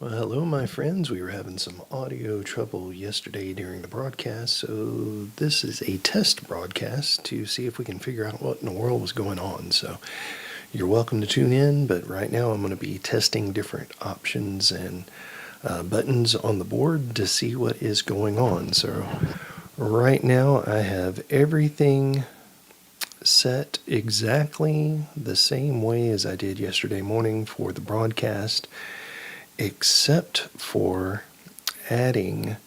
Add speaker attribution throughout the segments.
Speaker 1: Well, hello, my friends. We were having some audio trouble yesterday during the broadcast, so this is a test broadcast to see if we can figure out what in the world was going on. So you're welcome to tune in, but right now I'm going to be testing different options and buttons on the board to see what is going on. So right now I have everything set exactly the same way as I did yesterday morning for the broadcast, except for adding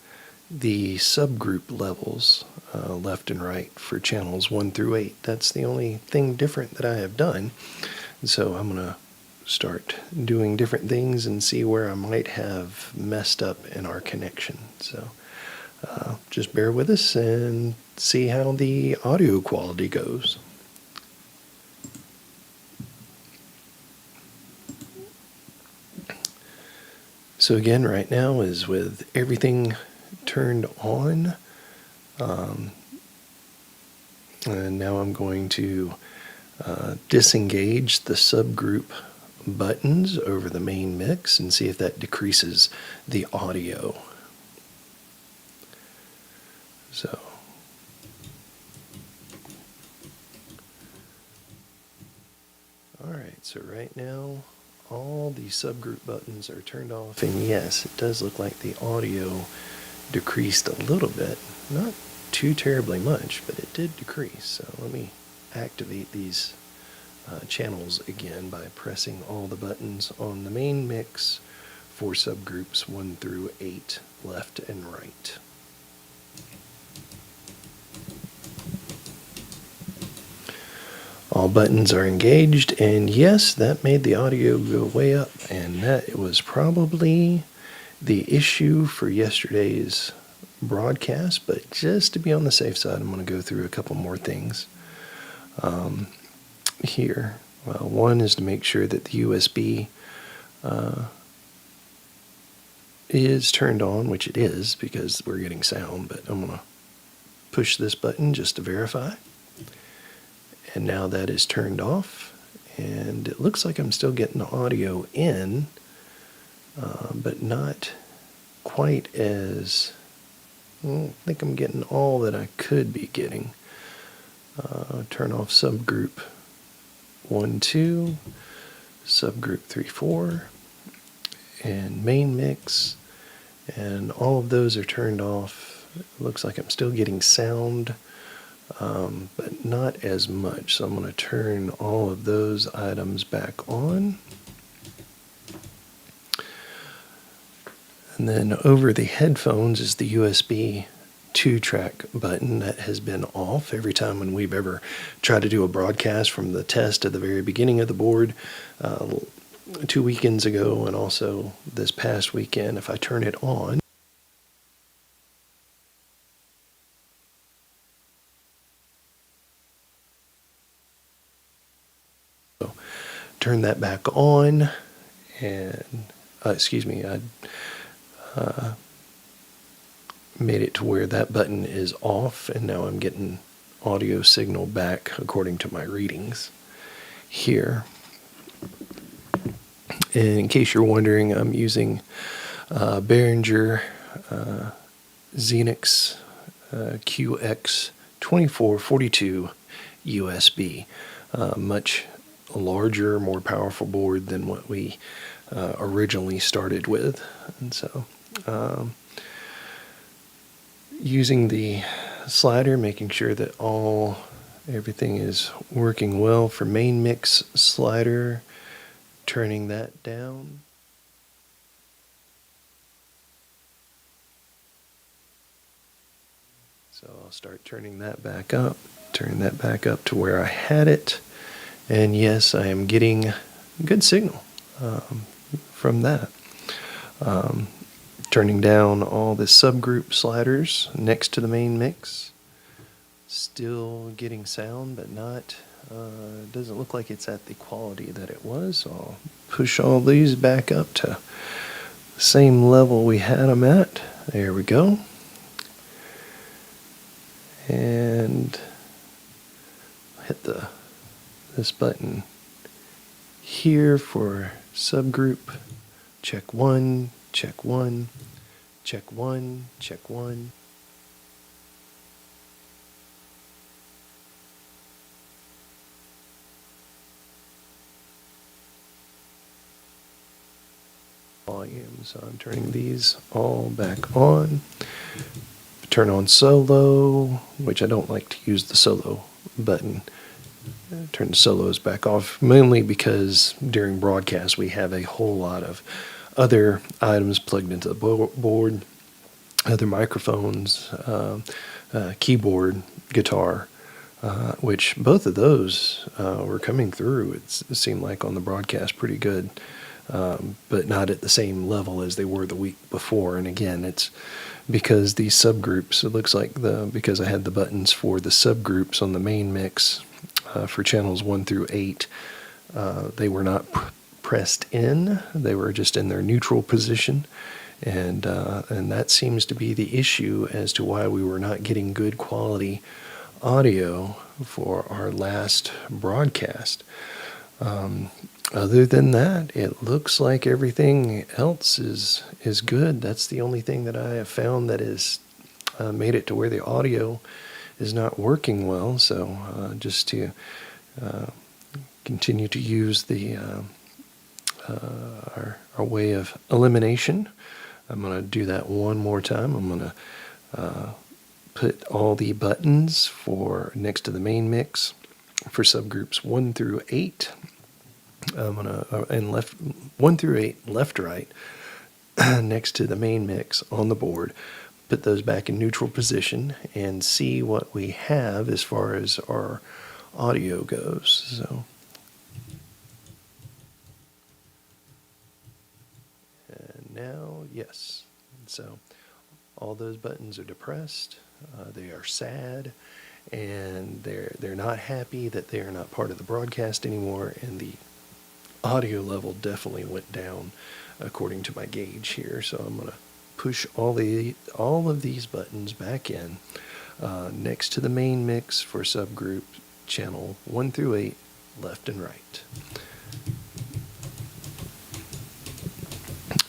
Speaker 1: the subgroup levels left and right for channels 1 through 8. That's the only thing different that I have done. So I'm going to start doing different things and see where I might have messed up in our connection. So just bear with us and see how the audio quality goes. So again, right now is with everything turned on. And now I'm going to disengage the subgroup buttons over the main mix and see if that decreases the audio. So alright, so right now all the subgroup buttons are turned off, and yes, it does look like the audio decreased a little bit. Not too terribly much, but it did decrease. So let me activate these channels again by pressing all the buttons on the main mix for subgroups 1 through 8, left and right. All buttons are engaged, and yes, that made the audio go way up, and that was probably the issue for yesterday's broadcast, but just to be on the safe side, I'm going to go through a couple more things here. Well, one is to make sure that the USB is turned on, which it is because we're getting sound, but I'm going to push this button just to verify. And now that is turned off, and it looks like I'm still getting the audio in, but not quite as, I think I'm getting all that I could be getting. Turn off subgroup 1, 2, subgroup 3, 4, and main mix, and all of those are turned off. It looks like I'm still getting sound, but not as much. So I'm going to turn all of those items back on. And then over the headphones is the USB 2-track button that has been off every time when we've ever tried to do a broadcast, from the test at the very beginning of the board 2 weekends ago, and also this past weekend. If I turn it on, so turn that back on, and excuse me, I made it to where that button is off, and now I'm getting audio signal back according to my readings here. And in case you're wondering, I'm using Behringer Xenix QX2442 USB, much larger, more powerful board than what we originally started with. And so using the slider, making sure that everything is working well for main mix slider, turning that down. So I'll start turning that back up, turn that back up to where I had it, and yes, I am getting good signal from that. Turning down all the subgroup sliders next to the main mix. Still getting sound, but not, doesn't look like it's at the quality that it was. So I'll push all these back up to the same level we had them at. There we go. And hit this button here for subgroup. Check 1, check one, check one, check one. Volume, so I'm turning these all back on. Turn on solo, which I don't like to use the solo button. Turn the solos back off, mainly because during broadcast we have a whole lot of other items plugged into the board, other microphones, keyboard, guitar, which both of those were coming through. It seemed like on the broadcast pretty good. But not at the same level as they were the week before. And again, it's because these subgroups, it looks like because I had the buttons for the subgroups on the main mix for channels 1 through 8, they were not pressed in. They were just in their neutral position. And that seems to be the issue as to why we were not getting good quality audio for our last broadcast. Other than that, it looks like everything else is good. That's the only thing that I have found that has made it to where the audio is not working well. So just to continue to use the our way of elimination, I'm going to do that one more time. I'm going to put all the buttons for next to the main mix for subgroups 1 through 8. I'm gonna and left 1 through 8, left, right, next to the main mix on the board. Put those back in neutral position and see what we have as far as our audio goes. So, and now, yes. So, all those buttons are depressed. They are sad, and they're not happy that they are not part of the broadcast anymore, and the audio level definitely went down according to my gauge here. So I'm going to push all of these buttons back in next to the main mix for subgroup channel 1 through 8, left and right.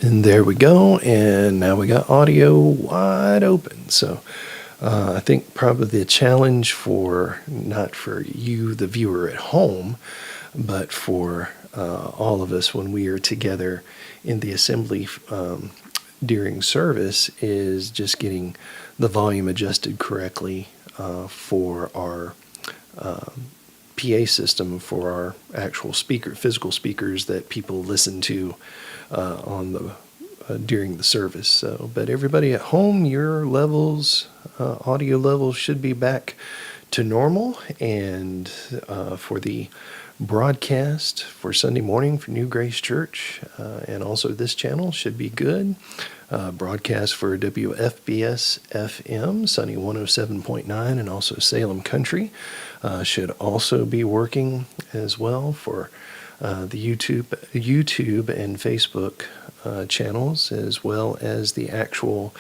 Speaker 1: And there we go. And now we got audio wide open. So I think probably the challenge not for you, the viewer at home, but for all of us when we are together in the assembly during service is just getting the volume adjusted correctly for our PA system, for our actual physical speakers that people listen to during the service. So, but everybody at home, your levels, audio levels should be back to normal, and for the broadcast for Sunday morning for New Grace Church and also this channel should be good. Broadcast for WFBS FM, Sunny 107.9, and also Salem Country should also be working as well for the YouTube and Facebook channels, as well as the actual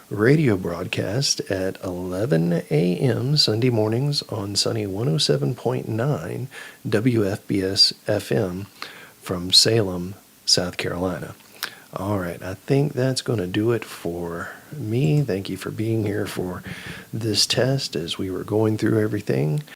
Speaker 1: radio broadcast at 11 a.m. Sunday mornings on Sunny 107.9 WFBS FM from Salem, South Carolina. All right, I think that's going to do it for me. Thank you for being here for this test as we were going through everything.